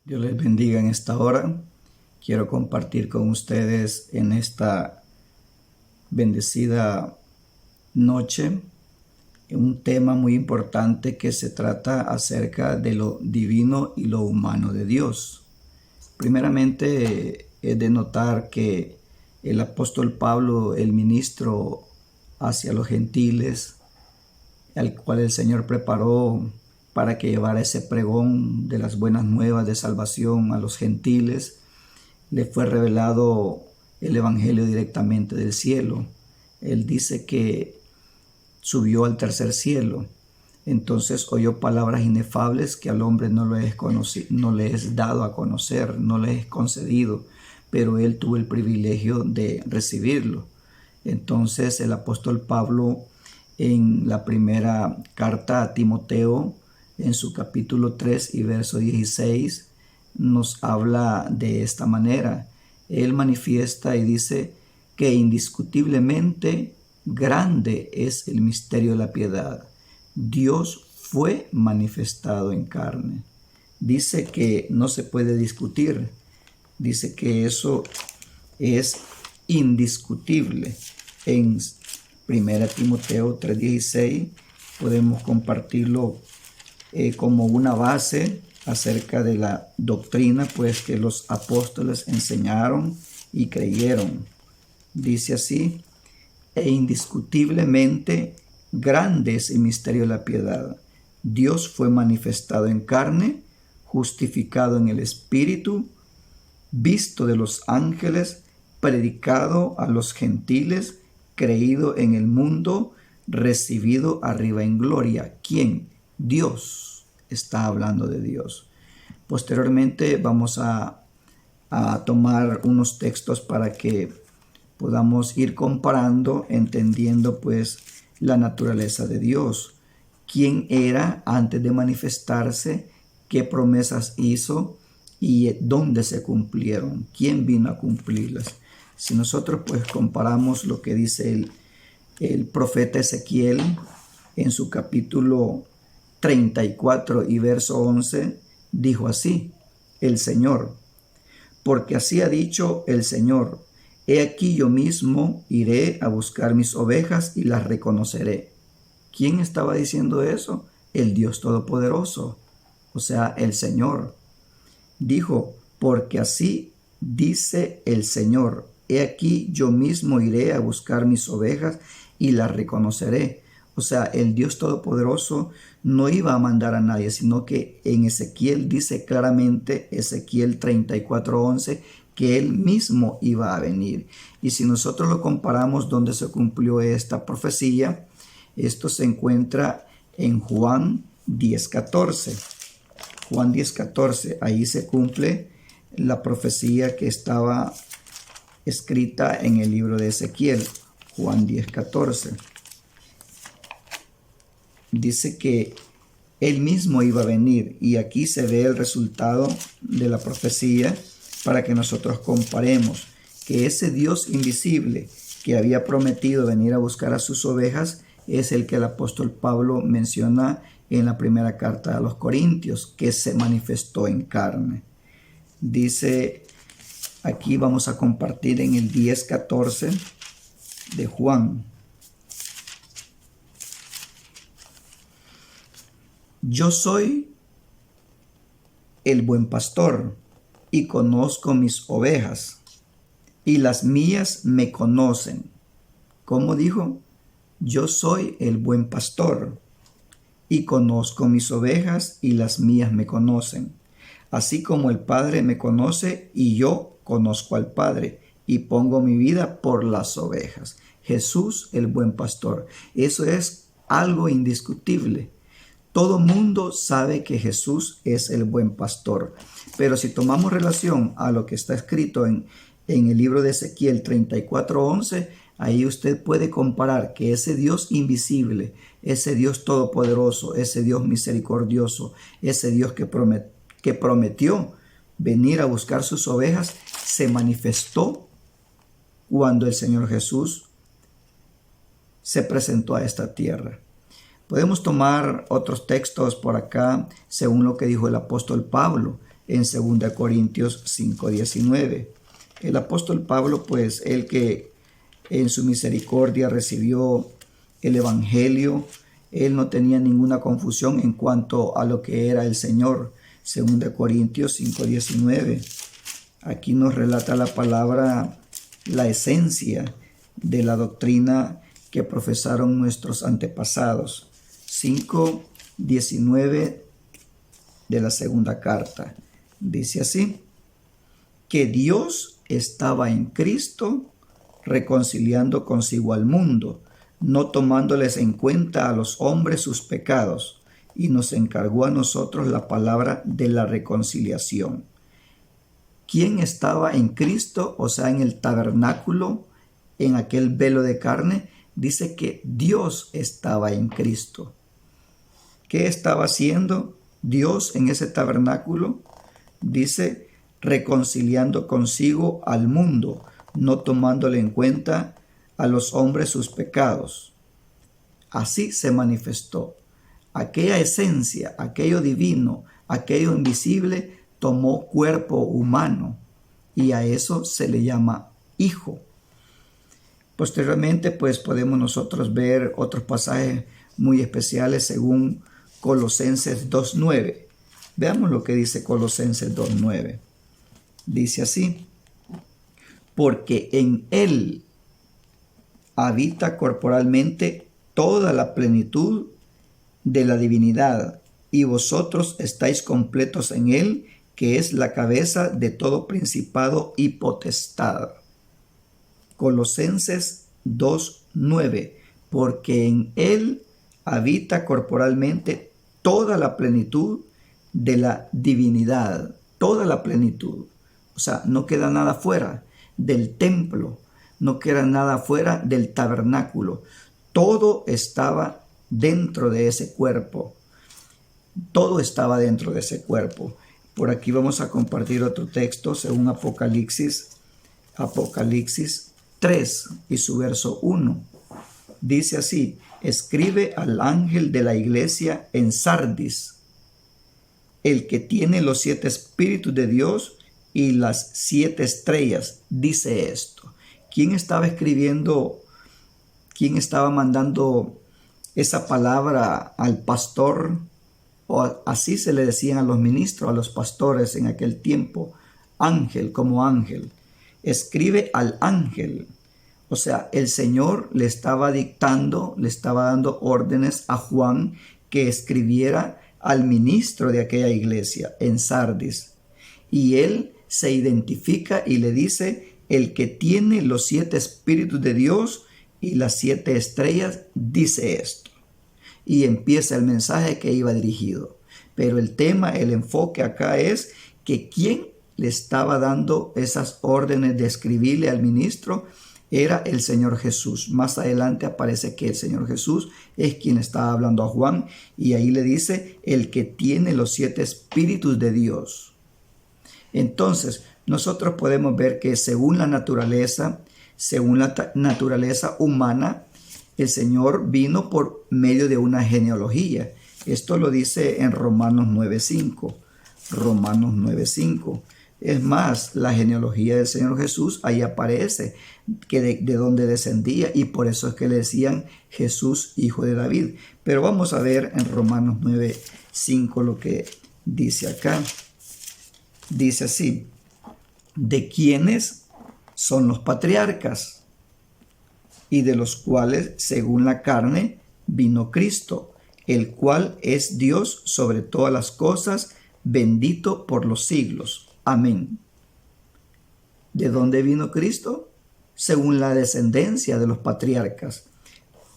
Dios les bendiga en esta hora. Quiero compartir con ustedes en esta bendecida noche un tema muy importante que se trata acerca de lo divino y lo humano de Dios. Primeramente, es de notar que el apóstol Pablo, el ministro hacia los gentiles, al cual el Señor preparó para que llevara ese pregón de las buenas nuevas de salvación a los gentiles, le fue revelado el evangelio directamente del cielo. Él dice que subió al tercer cielo. Entonces oyó palabras inefables que al hombre no le es dado a conocer, no le es concedido, pero él tuvo el privilegio de recibirlo. Entonces el apóstol Pablo, en la primera carta a Timoteo, en su capítulo 3 y verso 16, nos habla de esta manera. Él manifiesta y dice que indiscutiblemente grande es el misterio de la piedad. Dios fue manifestado en carne. Dice que no se puede discutir. Dice que eso es indiscutible. En 1 Timoteo 3:16 podemos compartirlo como una base acerca de la doctrina, pues, que los apóstoles enseñaron y creyeron. Dice así: e indiscutiblemente grande es el misterio de la piedad. Dios fue manifestado en carne, justificado en el Espíritu, visto de los ángeles, predicado a los gentiles, creído en el mundo, recibido arriba en gloria. ¿Quién? Dios. Está hablando de Dios. Posteriormente vamos a tomar unos textos para que podamos ir comparando, entendiendo pues la naturaleza de Dios. ¿Quién era antes de manifestarse? ¿Qué promesas hizo? ¿Y dónde se cumplieron? ¿Quién vino a cumplirlas? Si nosotros pues comparamos lo que dice el profeta Ezequiel en su capítulo 34 y verso 11, dijo así: el Señor, porque así ha dicho el Señor, he aquí yo mismo iré a buscar mis ovejas y las reconoceré. ¿Quién estaba diciendo eso? El Dios Todopoderoso, o sea, el Señor. Dijo, porque así dice el Señor, he aquí yo mismo iré a buscar mis ovejas y las reconoceré. O sea, el Dios Todopoderoso no iba a mandar a nadie, sino que en Ezequiel dice claramente, Ezequiel 34:11, que él mismo iba a venir. Y si nosotros lo comparamos donde se cumplió esta profecía, esto se encuentra en Juan 10:14. Juan 10:14, ahí se cumple la profecía que estaba escrita en el libro de Ezequiel. Juan 10:14. Dice que él mismo iba a venir, y aquí se ve el resultado de la profecía para que nosotros comparemos que ese Dios invisible que había prometido venir a buscar a sus ovejas es el que el apóstol Pablo menciona en la primera carta a los Corintios, que se manifestó en carne. Dice, aquí vamos a compartir en el 10:14 de Juan: yo soy el buen pastor y conozco mis ovejas, y las mías me conocen. ¿Cómo dijo? Yo soy el buen pastor y conozco mis ovejas, y las mías me conocen. Así como el Padre me conoce y yo conozco al Padre, y pongo mi vida por las ovejas. Jesús, el buen pastor. Eso es algo indiscutible. Todo mundo sabe que Jesús es el buen pastor, pero si tomamos relación a lo que está escrito en el libro de Ezequiel 34:11, ahí usted puede comparar que ese Dios invisible, ese Dios todopoderoso, ese Dios misericordioso, ese Dios que prometió venir a buscar sus ovejas, se manifestó cuando el Señor Jesús se presentó a esta tierra. Podemos tomar otros textos por acá, según lo que dijo el apóstol Pablo en 2 Corintios 5:19. El apóstol Pablo, pues, el que en su misericordia recibió el Evangelio, él no tenía ninguna confusión en cuanto a lo que era el Señor. 2 Corintios 5:19. Aquí nos relata la palabra, la esencia de la doctrina que profesaron nuestros antepasados. 5:19 de la segunda carta. Dice así: que Dios estaba en Cristo reconciliando consigo al mundo, no tomándoles en cuenta a los hombres sus pecados, y nos encargó a nosotros la palabra de la reconciliación. ¿Quién estaba en Cristo? O sea, en el tabernáculo, en aquel velo de carne. Dice que Dios estaba en Cristo. ¿Qué estaba haciendo Dios en ese tabernáculo? Dice, reconciliando consigo al mundo, no tomándole en cuenta a los hombres sus pecados. Así se manifestó. Aquella esencia, aquello divino, aquello invisible, tomó cuerpo humano, y a eso se le llama hijo. Posteriormente, pues podemos nosotros ver otros pasajes muy especiales según Colosenses 2:9. Veamos lo que dice Colosenses 2:9. Dice así: porque en Él habita corporalmente toda la plenitud de la divinidad, y vosotros estáis completos en Él, que es la cabeza de todo principado y potestad. Colosenses 2:9. Porque en Él habita corporalmente toda la plenitud de la divinidad, toda la plenitud. O sea, no queda nada fuera del templo, no queda nada fuera del tabernáculo. Todo estaba dentro de ese cuerpo. Todo estaba dentro de ese cuerpo. Por aquí vamos a compartir otro texto según Apocalipsis 3 y su verso 1. Dice así: escribe al ángel de la iglesia en Sardis, el que tiene los 7 espíritus de Dios y las 7 estrellas, dice esto. ¿Quién estaba escribiendo? ¿Quién estaba mandando esa palabra al pastor? O así se le decían a los ministros, a los pastores en aquel tiempo, ángel, como ángel. Escribe al ángel. O sea, el Señor le estaba dictando, le estaba dando órdenes a Juan que escribiera al ministro de aquella iglesia en Sardis. Y él se identifica y le dice: el que tiene los 7 espíritus de Dios y las 7 estrellas, dice esto. Y empieza el mensaje que iba dirigido. Pero el tema, el enfoque acá es que quien le estaba dando esas órdenes de escribirle al ministro era el Señor Jesús. Más adelante aparece que el Señor Jesús es quien estaba hablando a Juan, y ahí le dice: el que tiene los 7 espíritus de Dios. Entonces, nosotros podemos ver que según la naturaleza humana, el Señor vino por medio de una genealogía. Esto lo dice en Romanos 9:5. Romanos 9:5. Es más, la genealogía del Señor Jesús, ahí aparece que de dónde descendía, y por eso es que le decían Jesús, hijo de David. Pero vamos a ver en Romanos 9:5 lo que dice acá. Dice así: de quienes son los patriarcas, y de los cuales, según la carne, vino Cristo, el cual es Dios sobre todas las cosas, bendito por los siglos. Amén. ¿De dónde vino Cristo? Según la descendencia de los patriarcas,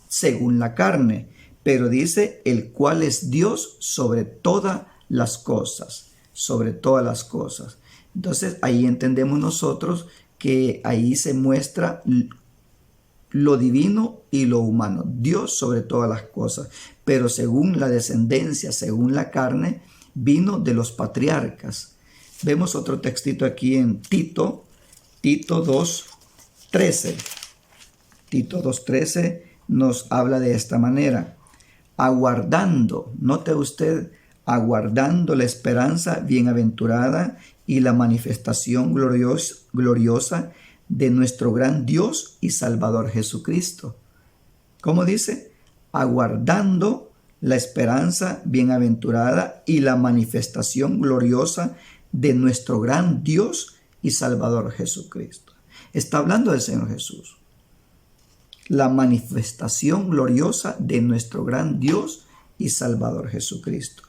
según la carne, pero dice: el cual es Dios sobre todas las cosas, sobre todas las cosas. Entonces ahí entendemos nosotros que ahí se muestra lo divino y lo humano, Dios sobre todas las cosas, pero según la descendencia, según la carne, vino de los patriarcas. Vemos otro textito aquí en Tito 2:13. Tito 2:13 nos habla de esta manera: aguardando, note usted, aguardando la esperanza bienaventurada y la manifestación gloriosa de nuestro gran Dios y Salvador Jesucristo. ¿Cómo dice? Aguardando la esperanza bienaventurada y la manifestación gloriosa de nuestro gran Dios y Salvador Jesucristo. Está hablando del Señor Jesús. La manifestación gloriosa de nuestro gran Dios y Salvador Jesucristo.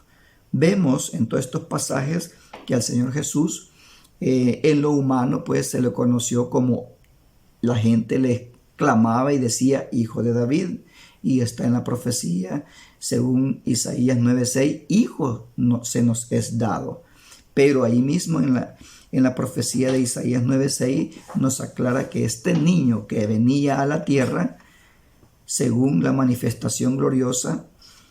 Vemos en todos estos pasajes que al Señor Jesús en lo humano pues se le conoció como la gente le clamaba y decía Hijo de David, y está en la profecía según Isaías 9:6, Hijo se nos es dado. Pero ahí mismo en la profecía de Isaías 9:6 nos aclara que este niño que venía a la tierra, según la manifestación gloriosa,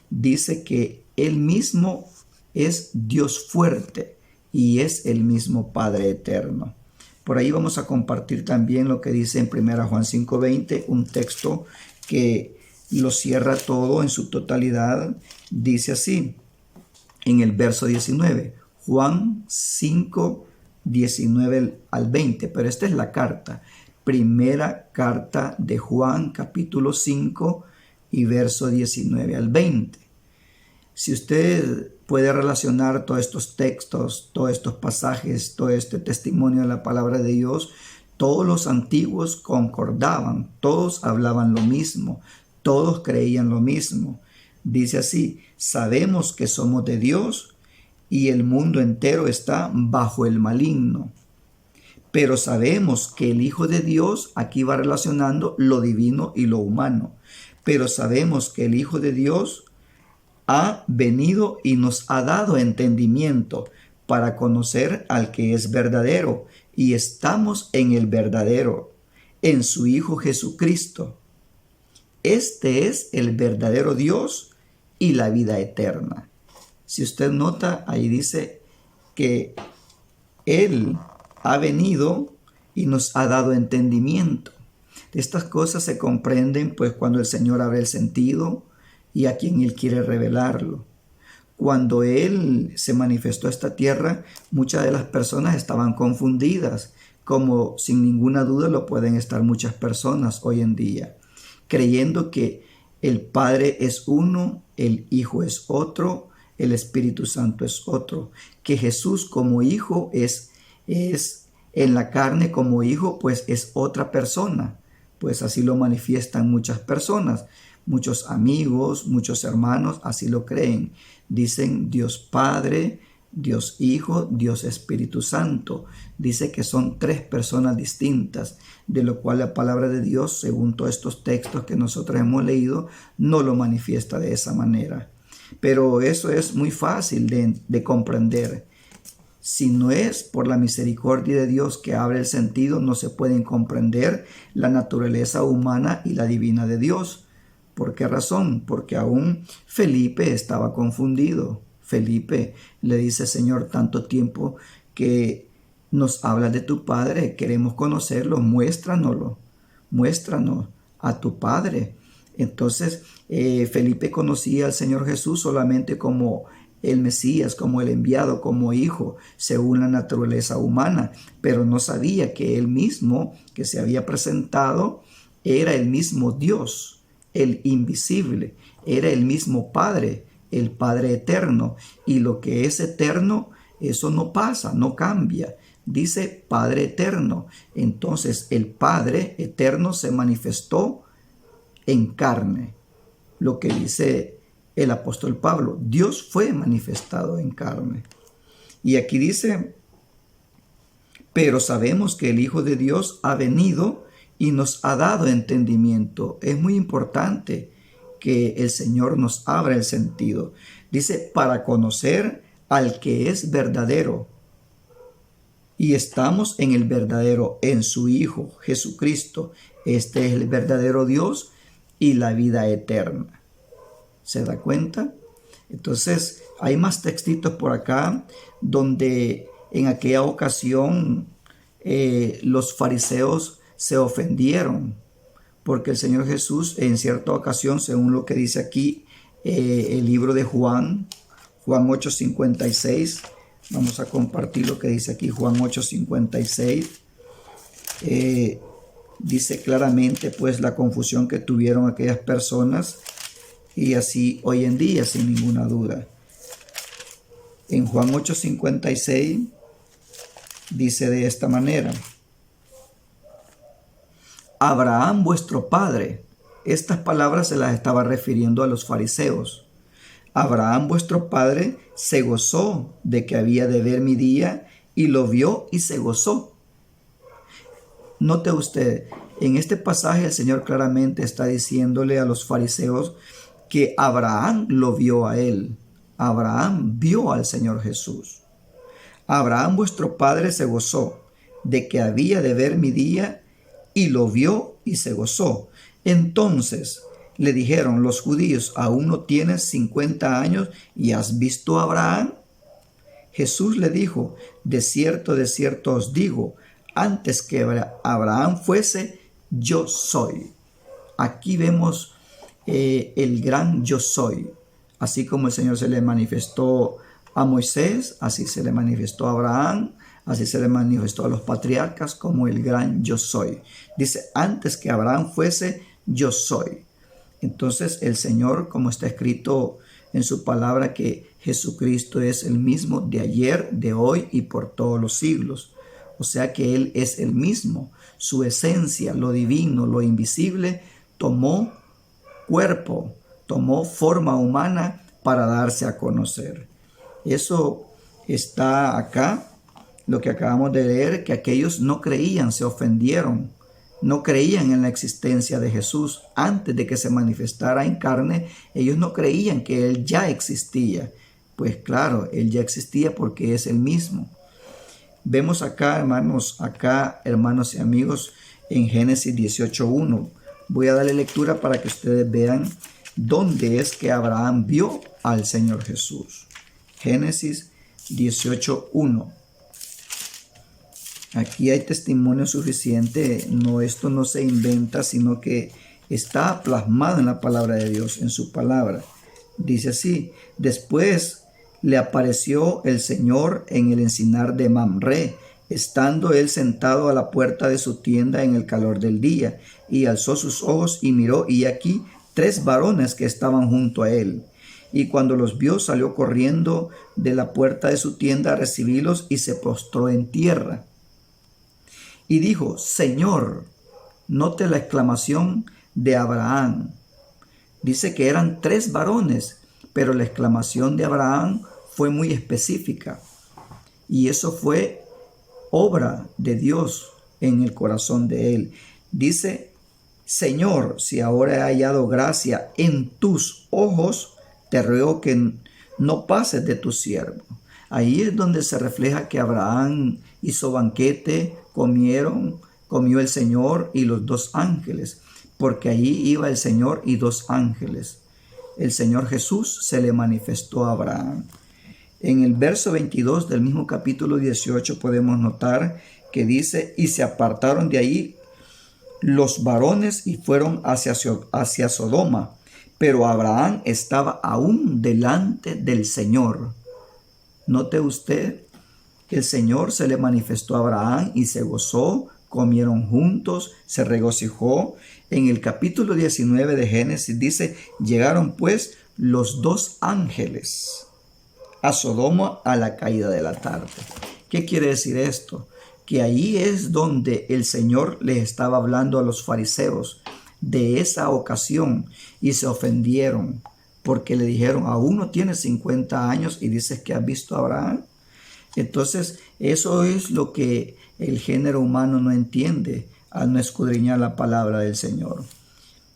dice que él mismo es Dios fuerte y es el mismo Padre eterno. Por ahí vamos a compartir también lo que dice en 1 Juan 5:20, un texto que lo cierra todo en su totalidad. Dice así, en el verso 19, Juan 5:19 al 20, pero esta es la carta, primera carta de Juan, capítulo 5 y verso 19 al 20. Si usted puede relacionar todos estos textos, todos estos pasajes, todo este testimonio de la palabra de Dios, todos los antiguos concordaban, todos hablaban lo mismo, todos creían lo mismo. Dice así, sabemos que somos de Dios y el mundo entero está bajo el maligno. Pero sabemos que el Hijo de Dios, aquí va relacionando lo divino y lo humano, pero sabemos que el Hijo de Dios ha venido y nos ha dado entendimiento para conocer al que es verdadero, y estamos en el verdadero, en su Hijo Jesucristo. Este es el verdadero Dios y la vida eterna. Si usted nota, ahí dice que Él ha venido y nos ha dado entendimiento. Estas cosas se comprenden pues cuando el Señor abre el sentido y a quien Él quiere revelarlo. Cuando Él se manifestó a esta tierra, muchas de las personas estaban confundidas, como sin ninguna duda lo pueden estar muchas personas hoy en día, creyendo que el Padre es uno, el Hijo es otro, el Espíritu Santo es otro, que Jesús como Hijo es en la carne como Hijo, pues es otra persona. Pues así lo manifiestan muchas personas. Muchos amigos, muchos hermanos así lo creen. Dicen Dios Padre, Dios Hijo, Dios Espíritu Santo. Dice que son tres personas distintas, de lo cual la palabra de Dios, según todos estos textos que nosotros hemos leído, no lo manifiesta de esa manera. Pero eso es muy fácil de comprender. Si no es por la misericordia de Dios que abre el sentido, no se pueden comprender la naturaleza humana y la divina de Dios. ¿Por qué razón? Porque aún Felipe estaba confundido. Felipe le dice, Señor, tanto tiempo que nos hablas de tu Padre, queremos conocerlo, muéstranos a tu Padre. Entonces, Felipe conocía al Señor Jesús solamente como el Mesías, como el enviado, como Hijo, según la naturaleza humana, pero no sabía que Él mismo, que se había presentado, era el mismo Dios, el invisible, era el mismo Padre, el Padre eterno, y lo que es eterno, eso no pasa, no cambia. Dice Padre eterno. Entonces el Padre eterno se manifestó en carne. Lo que dice el apóstol Pablo, Dios fue manifestado en carne. Y aquí dice, pero sabemos que el Hijo de Dios ha venido y nos ha dado entendimiento. Es muy importante que el Señor nos abra el sentido. Dice, para conocer al que es verdadero. Y estamos en el verdadero, en su Hijo Jesucristo. Este es el verdadero Dios y la vida eterna. ¿Se da cuenta? Entonces, hay más textitos por acá donde en aquella ocasión los fariseos se ofendieron porque el Señor Jesús en cierta ocasión, según lo que dice aquí el libro de Juan Juan 8:56. Vamos a compartir lo que dice aquí Juan 8:56. Dice claramente pues la confusión que tuvieron aquellas personas, y así hoy en día, sin ninguna duda. En Juan 8:56 dice de esta manera: Abraham vuestro padre. Estas palabras se las estaba refiriendo a los fariseos. Abraham vuestro padre se gozó de que había de ver mi día, y lo vio y se gozó. Note usted, en este pasaje el Señor claramente está diciéndole a los fariseos que Abraham lo vio a él. Abraham vio al Señor Jesús. Abraham vuestro padre se gozó de que había de ver mi día, y lo vio y se gozó. Entonces le dijeron los judíos: ¿aún no tienes 50 años y has visto a Abraham? Jesús le dijo: de cierto os digo, antes que Abraham fuese, yo soy. Aquí vemos el gran yo soy. Así como el Señor se le manifestó a Moisés, así se le manifestó a Abraham, así se le manifestó a los patriarcas como el gran yo soy. Dice: antes que Abraham fuese, yo soy. Entonces el Señor, como está escrito en su palabra, que Jesucristo es el mismo de ayer, de hoy y por todos los siglos. O sea que Él es el mismo. Su esencia, lo divino, lo invisible, tomó cuerpo, tomó forma humana para darse a conocer. Eso está acá, lo que acabamos de leer, que aquellos no creían, se ofendieron, no creían en la existencia de Jesús. Antes de que se manifestara en carne, ellos no creían que Él ya existía. Pues claro, Él ya existía porque es el mismo. Vemos acá, hermanos y amigos, en Génesis 18:1. Voy a darle lectura para que ustedes vean dónde es que Abraham vio al Señor Jesús. Génesis 18:1. Aquí hay testimonio suficiente. Esto no se inventa, sino que está plasmado en la palabra de Dios, en su palabra. Dice así: después le apareció el Señor en el encinar de Mamre, estando él sentado a la puerta de su tienda en el calor del día, y alzó sus ojos y miró, y aquí 3 varones que estaban junto a él. Y cuando los vio, salió corriendo de la puerta de su tienda a recibirlos, y se postró en tierra. Y dijo: Señor, note la exclamación de Abraham. Dice que eran 3 varones, pero la exclamación de Abraham fue muy específica. Y eso fue obra de Dios en el corazón de él. Dice: Señor, si ahora he hallado gracia en tus ojos, te ruego que no pases de tu siervo. Ahí es donde se refleja que Abraham hizo banquete, comió el Señor y los 2 ángeles, porque allí iba el Señor y 2 ángeles. El Señor Jesús se le manifestó a Abraham. En el verso 22 del mismo capítulo 18 podemos notar que dice: y se apartaron de ahí los varones y fueron hacia Sodoma, pero Abraham estaba aún delante del Señor. Note usted que el Señor se le manifestó a Abraham y se gozó, comieron juntos, se regocijó. En el capítulo 19 de Génesis dice: llegaron pues los 2 ángeles a Sodoma a la caída de la tarde. ¿Qué quiere decir esto? Que ahí es donde el Señor les estaba hablando a los fariseos de esa ocasión, y se ofendieron porque le dijeron: aún no tienes 50 años y dices que has visto a Abraham. Entonces eso es lo que el género humano no entiende al no escudriñar la palabra del Señor.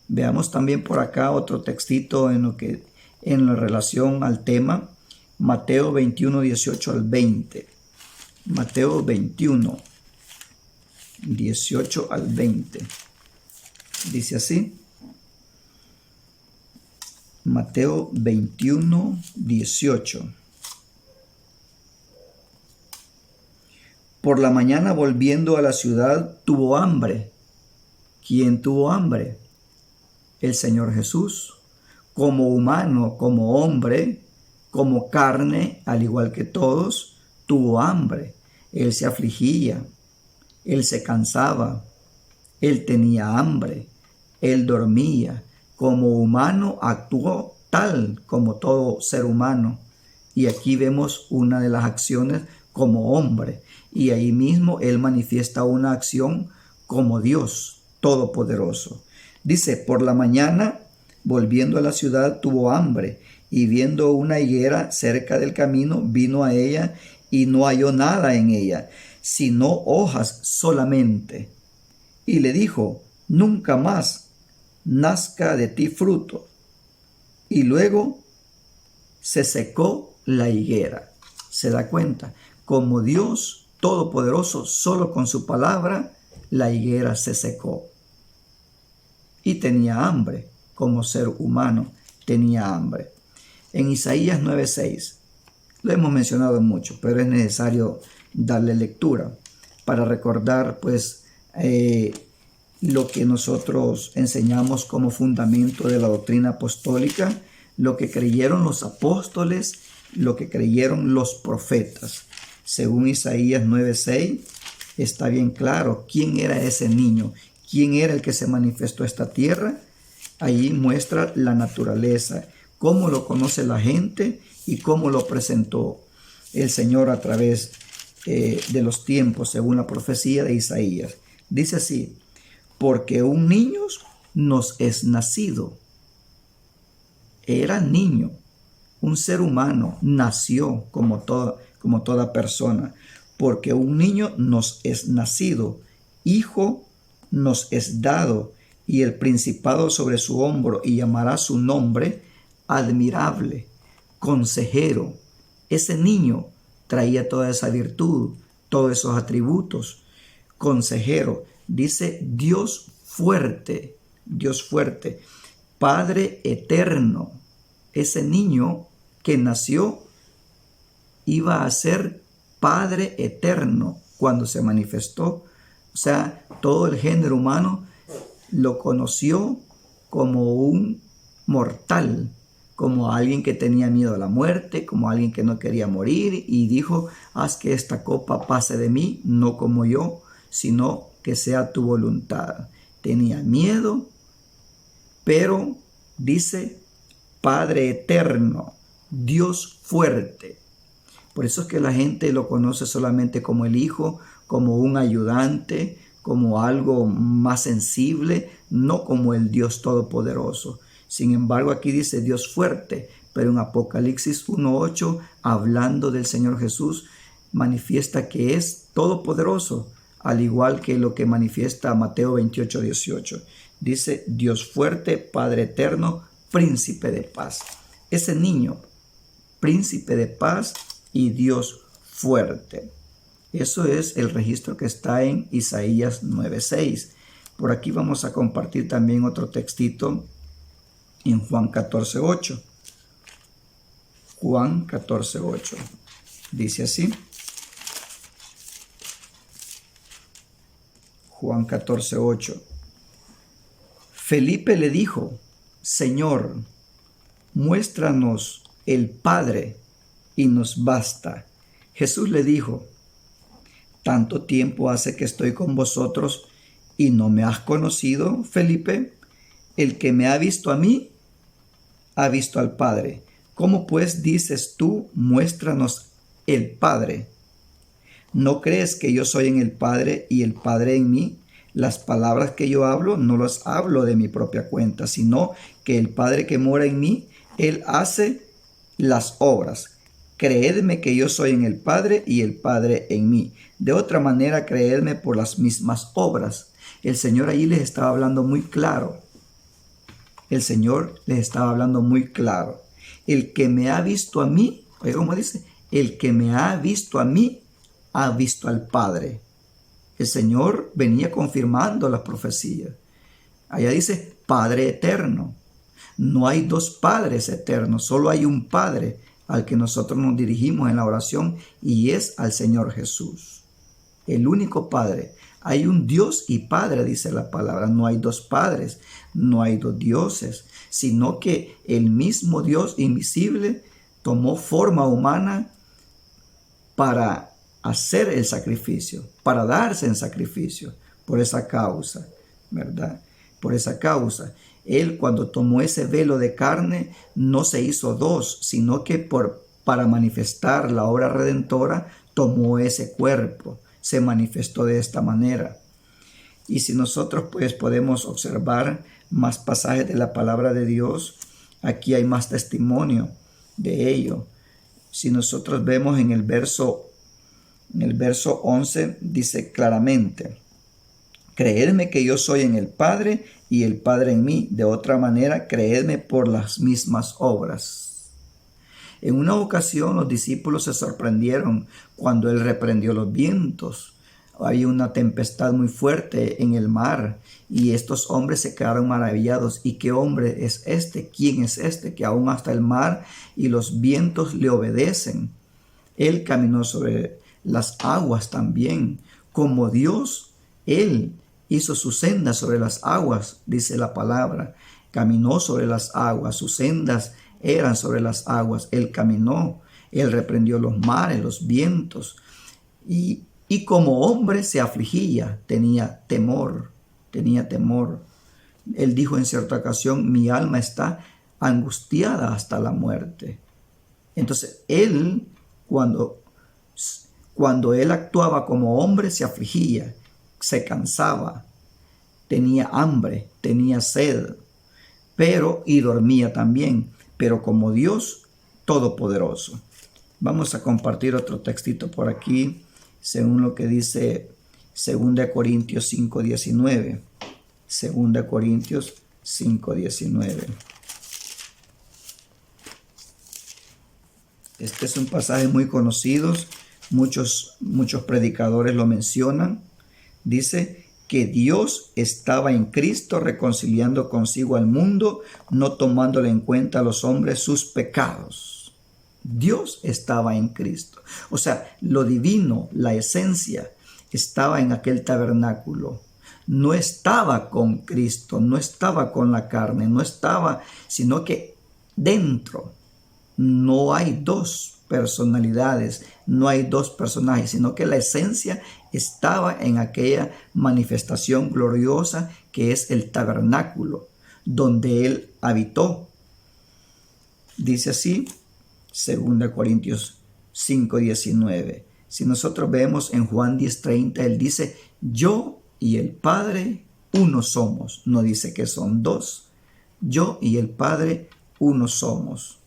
Veamos también por acá otro textito en la relación al tema. Mateo 21, 18 al 20. Mateo 21, 18 al 20. Dice así. Mateo 21, 18. Por la mañana, volviendo a la ciudad, tuvo hambre. ¿Quién tuvo hambre? El Señor Jesús. Como humano, como hombre, como carne, al igual que todos, tuvo hambre. Él se afligía, él se cansaba, él tenía hambre, él dormía. Como humano actuó tal como todo ser humano. Y aquí vemos una de las acciones como hombre. Y ahí mismo él manifiesta una acción como Dios todopoderoso. Dice, por la mañana, volviendo a la ciudad, tuvo hambre, y viendo una higuera cerca del camino, vino a ella y no halló nada en ella, sino hojas solamente. Y le dijo, nunca más nazca de ti fruto. Y luego se secó la higuera. ¿Se da cuenta? Como Dios todopoderoso, solo con su palabra, la higuera se secó. Y tenía hambre, como ser humano tenía hambre. En Isaías 9:6, lo hemos mencionado mucho, pero es necesario darle lectura para recordar pues lo que nosotros enseñamos como fundamento de la doctrina apostólica, lo que creyeron los apóstoles, lo que creyeron los profetas. Según Isaías 9:6, está bien claro quién era ese niño, quién era el que se manifestó a esta tierra. Allí muestra la naturaleza, cómo lo conoce la gente y cómo lo presentó el Señor a través de los tiempos, según la profecía de Isaías. Dice así, porque un niño nos es nacido. Era niño, un ser humano, nació como toda persona, porque un niño nos es nacido, hijo nos es dado, y el principado sobre su hombro, y llamará su nombre admirable, consejero. Ese niño traía toda esa virtud, todos esos atributos. Consejero, dice Dios fuerte, Padre eterno. Ese niño que nació iba a ser Padre eterno cuando se manifestó. O sea, todo el género humano lo conoció como un mortal, como alguien que tenía miedo a la muerte, como alguien que no quería morir, y dijo, haz que esta copa pase de mí, no como yo, sino que sea tu voluntad. Tenía miedo, pero dice, Padre eterno, Dios fuerte. Por eso es que la gente lo conoce solamente como el Hijo, como un ayudante, como algo más sensible, no como el Dios todopoderoso. Sin embargo, aquí dice Dios fuerte, pero en Apocalipsis 1:8, hablando del Señor Jesús, manifiesta que es todopoderoso, al igual que lo que manifiesta Mateo 28:18. Dice Dios fuerte, Padre eterno, príncipe de paz. Ese niño, príncipe de paz y Dios fuerte. Eso es el registro que está en Isaías 9:6. Por aquí vamos a compartir también otro textito en Juan 14:8. Juan 14:8. Dice así. Juan 14:8. Felipe le dijo, Señor, muéstranos el Padre y nos basta. Jesús le dijo, ¿tanto tiempo hace que estoy con vosotros y no me has conocido, Felipe? El que me ha visto a mí, ha visto al Padre. ¿Cómo pues dices tú, muéstranos el Padre? ¿No crees que yo soy en el Padre y el Padre en mí? Las palabras que yo hablo no las hablo de mi propia cuenta, sino que el Padre que mora en mí, Él hace las obras. Creedme que yo soy en el Padre y el Padre en mí. De otra manera, creedme por las mismas obras. El Señor allí les estaba hablando muy claro. El Señor les estaba hablando muy claro. El que me ha visto a mí, oiga cómo dice, el que me ha visto a mí, ha visto al Padre. El Señor venía confirmando las profecías. Allá dice Padre eterno. No hay dos padres eternos, solo hay un Padre al que nosotros nos dirigimos en la oración y es al Señor Jesús. El único Padre. Hay un Dios y Padre, dice la palabra. No hay dos padres, no hay dos dioses, sino que el mismo Dios invisible, tomó forma humana para hacer el sacrificio, para darse en sacrificio por esa causa, ¿verdad? Por esa causa. Él, cuando tomó ese velo de carne, no se hizo dos, sino que para manifestar la obra redentora, tomó ese cuerpo, se manifestó de esta manera. Y si nosotros pues podemos observar más pasajes de la palabra de Dios, aquí hay más testimonio de ello. Si nosotros vemos en el verso 11, dice claramente: creedme que yo soy en el Padre y el Padre en mí. De otra manera, creedme por las mismas obras. En una ocasión los discípulos se sorprendieron cuando él reprendió los vientos. Había una tempestad muy fuerte en el mar y estos hombres se quedaron maravillados. ¿Y qué hombre es este? ¿Quién es este? Que aún hasta el mar y los vientos le obedecen. Él caminó sobre las aguas también. Como Dios, él hizo su senda sobre las aguas, dice la palabra. Caminó sobre las aguas, sus sendas eran sobre las aguas. Él caminó, él reprendió los mares, los vientos. Y como hombre se afligía, tenía temor. Él dijo en cierta ocasión: mi alma está angustiada hasta la muerte. Entonces él, cuando él actuaba como hombre, se afligía, se cansaba, tenía hambre, tenía sed, y dormía también, pero como Dios todopoderoso. Vamos a compartir otro textito por aquí, según lo que dice 2 Corintios 5:19. 2 Corintios 5:19. Este es un pasaje muy conocido, muchos predicadores lo mencionan. Dice que Dios estaba en Cristo reconciliando consigo al mundo, no tomándole en cuenta a los hombres sus pecados. Dios estaba en Cristo. O sea, lo divino, la esencia, estaba en aquel tabernáculo. No estaba con Cristo, no estaba con la carne, no estaba, sino que dentro no hay dos personalidades, no hay dos personajes, sino que la esencia estaba en aquella manifestación gloriosa que es el tabernáculo, donde Él habitó. Dice así, 2 Corintios 5:19. Si nosotros vemos en Juan 10:30, Él dice: yo y el Padre uno somos. No dice que son dos. Yo y el Padre uno somos.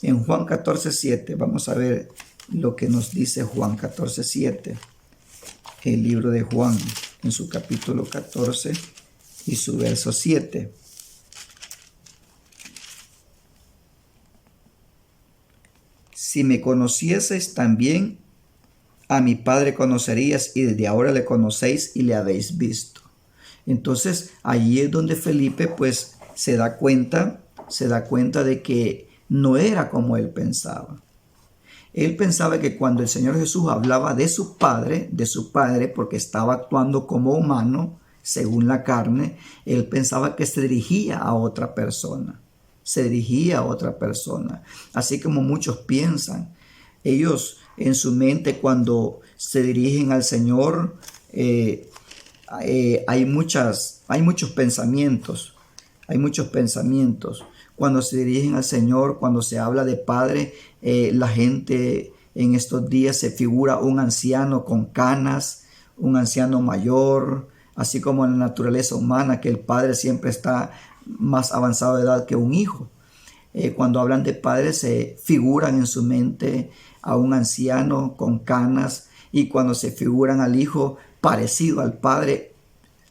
En Juan 14:7, vamos a ver lo que nos dice Juan 14:7. El libro de Juan, en su capítulo 14 y su verso 7. Si me conocieseis también, a mi Padre conocerías, y desde ahora le conocéis y le habéis visto. Entonces, allí es donde Felipe pues se da cuenta de que no era como él pensaba. Él pensaba que cuando el Señor Jesús hablaba de su Padre, porque estaba actuando como humano, según la carne, él pensaba que se dirigía a otra persona. Así como muchos piensan. Ellos en su mente, cuando se dirigen al Señor, hay muchos pensamientos. Cuando se dirigen al Señor, cuando se habla de Padre, la gente en estos días se figura un anciano con canas, un anciano mayor, así como en la naturaleza humana, que el Padre siempre está más avanzado de edad que un hijo. Cuando hablan de Padre, se figuran en su mente a un anciano con canas, y cuando se figuran al Hijo parecido al Padre,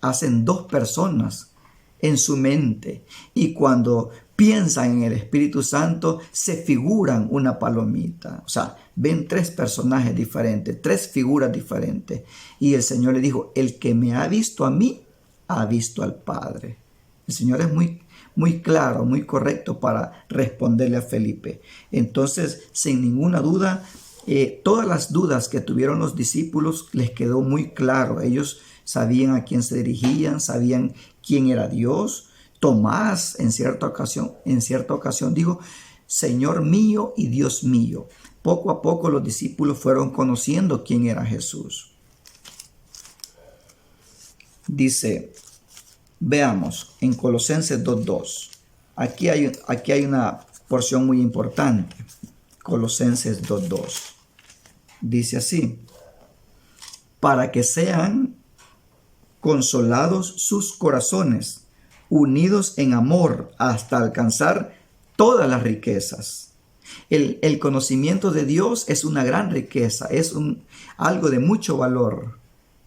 hacen dos personas en su mente. Y cuando piensan en el Espíritu Santo, se figuran una palomita. O sea, ven tres personajes diferentes, tres figuras diferentes. Y el Señor le dijo: el que me ha visto a mí, ha visto al Padre. El Señor es muy claro, muy correcto para responderle a Felipe. Entonces, sin ninguna duda, todas las dudas que tuvieron los discípulos les quedó muy claro. Ellos sabían a quién se dirigían, sabían quién era Dios. Tomás en cierta ocasión dijo: Señor mío y Dios mío. Poco a poco los discípulos fueron conociendo quién era Jesús. Dice, veamos en Colosenses 2:2. Aquí hay una porción muy importante. Colosenses 2:2. Dice así: para que sean consolados sus corazones, unidos en amor hasta alcanzar todas las riquezas. El conocimiento de Dios es una gran riqueza, es algo de mucho valor,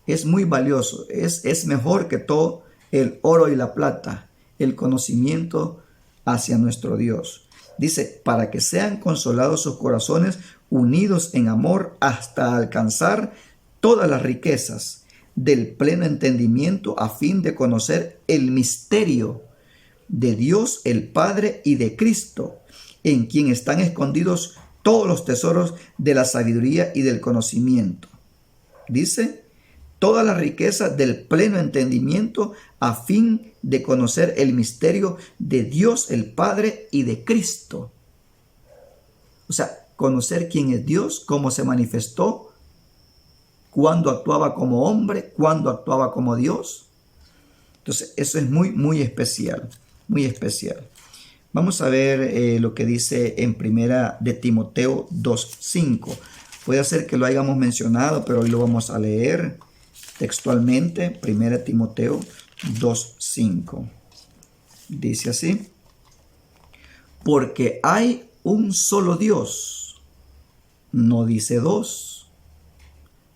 es muy valioso, es mejor que todo el oro y la plata, el conocimiento hacia nuestro Dios. Dice, para que sean consolados sus corazones, unidos en amor hasta alcanzar todas las riquezas del pleno entendimiento, a fin de conocer el misterio de Dios el Padre y de Cristo, en quien están escondidos todos los tesoros de la sabiduría y del conocimiento. Dice, toda la riqueza del pleno entendimiento, a fin de conocer el misterio de Dios el Padre y de Cristo. O sea, conocer quién es Dios, cómo se manifestó, cuándo actuaba como hombre, cuándo actuaba como Dios. Entonces, eso es muy, muy especial, muy especial. Vamos a ver lo que dice en primera de Timoteo 2:5. Puede ser que lo hayamos mencionado, pero hoy lo vamos a leer textualmente. Primera de Timoteo 2:5. Dice así: porque hay un solo Dios, no dice dos,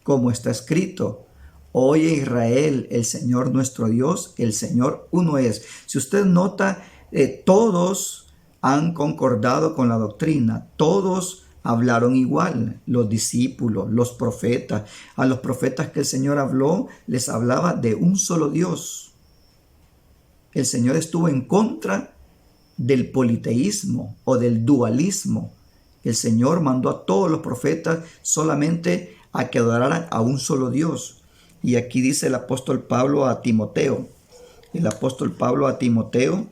como está escrito: oye Israel, el Señor nuestro Dios, el Señor uno es. Si usted nota, todos han concordado con la doctrina, todos hablaron igual, los discípulos, los profetas. A los profetas que el Señor habló, les hablaba de un solo Dios. El Señor estuvo en contra del politeísmo o del dualismo. El Señor mandó a todos los profetas solamente a que adoraran a un solo Dios. Y aquí dice el apóstol Pablo a Timoteo. El apóstol Pablo a Timoteo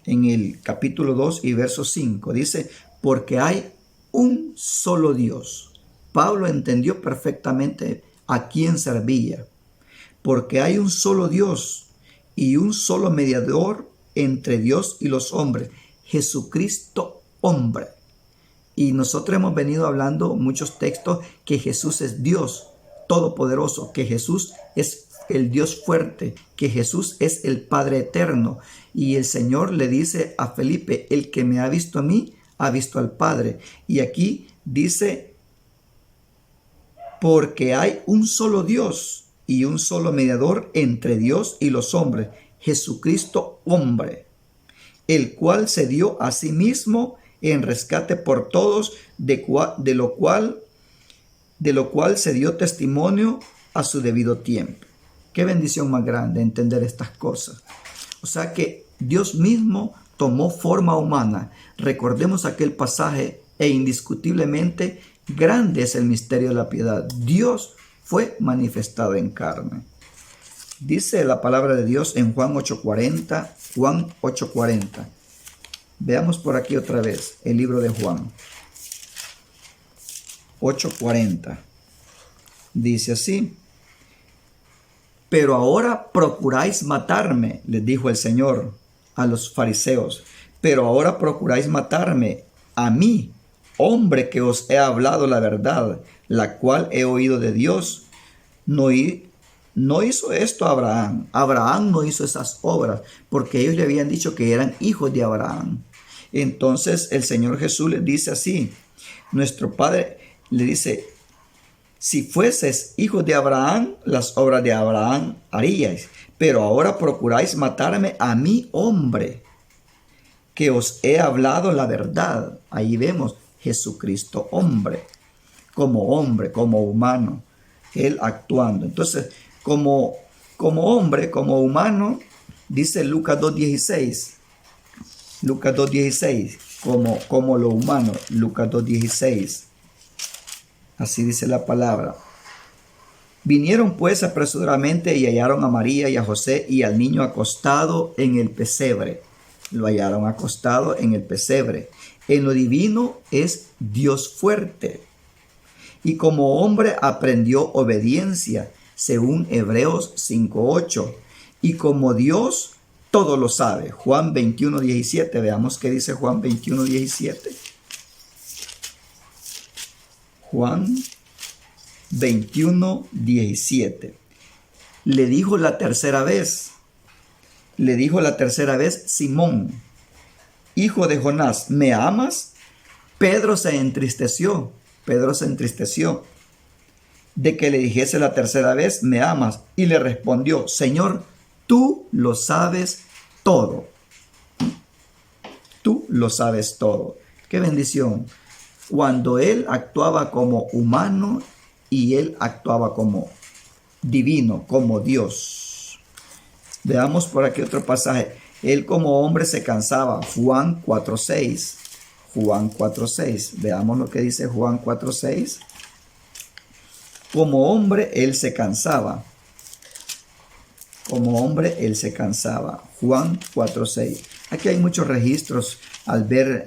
en el capítulo 2 y verso 5 dice: porque hay un solo Dios. Pablo entendió perfectamente a quién servía. Porque hay un solo Dios y un solo mediador entre Dios y los hombres, Jesucristo hombre. Y nosotros hemos venido hablando muchos textos que Jesús es Dios todopoderoso, que Jesús es el Dios fuerte, que Jesús es el Padre eterno. Y el Señor le dice a Felipe: el que me ha visto a mí, ha visto al Padre. Y aquí dice: porque hay un solo Dios y un solo mediador entre Dios y los hombres, Jesucristo hombre, el cual se dio a sí mismo en rescate por todos, de lo cual se dio testimonio a su debido tiempo. Qué bendición más grande entender estas cosas. O sea que Dios mismo tomó forma humana. Recordemos aquel pasaje: e indiscutiblemente grande es el misterio de la piedad. Dios fue manifestado en carne. Dice la palabra de Dios en Juan 8:40. Juan 8:40. Veamos por aquí otra vez el libro de Juan. 8:40. Dice así: pero ahora procuráis matarme, les dijo el Señor a los fariseos. Pero ahora procuráis matarme a mí, hombre que os he hablado la verdad, la cual he oído de Dios. No hizo esto Abraham. Abraham no hizo esas obras, porque ellos le habían dicho que eran hijos de Abraham. Entonces el Señor Jesús les dice así, nuestro Padre le dice: si fueses hijos de Abraham, las obras de Abraham haríais. Pero ahora procuráis matarme a mí, hombre, que os he hablado la verdad. Ahí vemos Jesucristo hombre, como humano, Él actuando. Entonces, como hombre, como humano, dice Lucas 2:16. Lucas 2:16, como lo humano, Lucas 2:16. Así dice la palabra. Vinieron pues apresuradamente y hallaron a María y a José y al niño acostado en el pesebre. Lo hallaron acostado en el pesebre. En lo divino es Dios fuerte. Y como hombre aprendió obediencia, según Hebreos 5:8. Y como Dios todo lo sabe. Juan 21:17. Veamos qué dice Juan 21:17. Juan 21:17. Le dijo la tercera vez, Simón, hijo de Jonás, ¿me amas? Pedro se entristeció de que le dijese la tercera vez, ¿me amas? Y le respondió, Señor, tú lo sabes todo. Tú lo sabes todo. ¡Qué bendición! Cuando él actuaba como humano y él actuaba como divino, como Dios. Veamos por aquí otro pasaje. Él como hombre se cansaba. Juan 4:6. Juan 4:6. Veamos lo que dice Juan 4:6. Como hombre él se cansaba. Como hombre él se cansaba. Juan 4:6. Aquí hay muchos registros al ver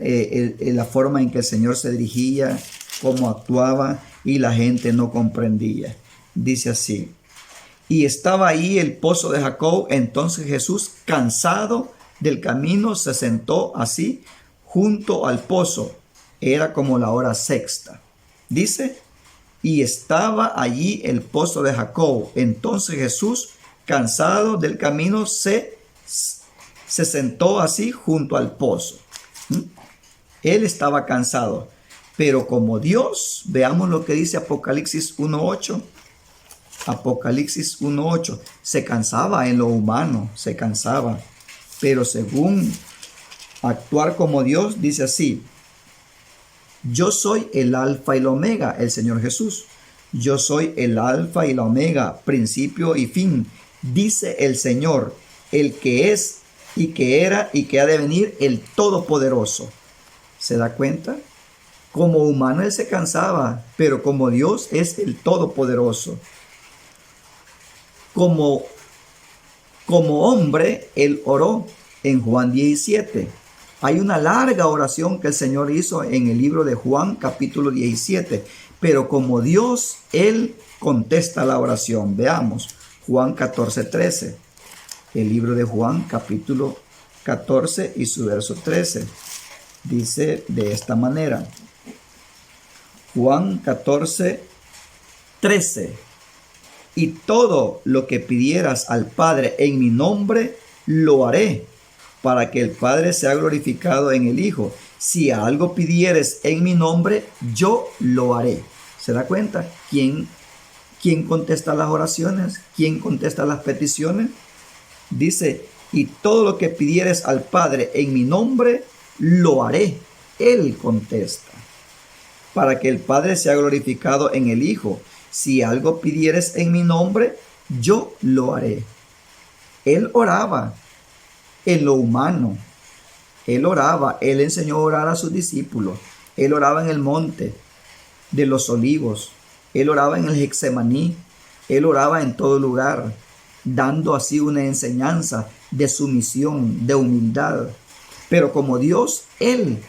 la forma en que el Señor se dirigía, cómo actuaba y la gente no comprendía. Dice así. Y estaba ahí el pozo de Jacob. Entonces Jesús, cansado del camino, se sentó así junto al pozo. Era como la hora sexta. Dice, y estaba allí el pozo de Jacob. Entonces Jesús, cansado del camino, se sentó así junto al pozo. Él estaba cansado. Pero como Dios, veamos lo que dice Apocalipsis 1:8. Apocalipsis 1:8. Se cansaba en lo humano, se cansaba. Pero según actuar como Dios, dice así. Yo soy el alfa y la omega, el Señor Jesús. Yo soy el alfa y la omega, principio y fin. Dice el Señor, el que es y que era y que ha de venir, el Todopoderoso. ¿Se da cuenta? Como humano él se cansaba, pero como Dios es el Todopoderoso. Como hombre, él oró en Juan 17. Hay una larga oración que el Señor hizo en el libro de Juan, capítulo 17. Pero como Dios, él contesta la oración. Veamos, Juan 14:13. El libro de Juan, capítulo 14 y su verso 13. Dice de esta manera. Juan 14:13. Y todo lo que pidieras al Padre en mi nombre, lo haré, para que el Padre sea glorificado en el Hijo. Si algo pidieres en mi nombre, yo lo haré. ¿Se da cuenta? ¿Quién contesta las oraciones? ¿Quién contesta las peticiones? Dice, y todo lo que pidieres al Padre en mi nombre, lo haré. Él contesta. Para que el Padre sea glorificado en el Hijo. Si algo pidieres en mi nombre, yo lo haré. Él oraba en lo humano. Él oraba. Él enseñó a orar a sus discípulos. Él oraba en el monte de los olivos. Él oraba en el Getsemaní. Él oraba en todo lugar, dando así una enseñanza de sumisión, de humildad. Pero como Dios, Él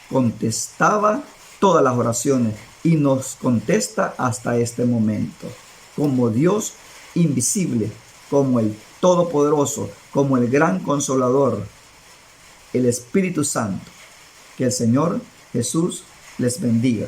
contestaba todas las oraciones y nos contesta hasta este momento. Como Dios invisible, como el Todopoderoso, como el gran Consolador, el Espíritu Santo. Que el Señor Jesús les bendiga.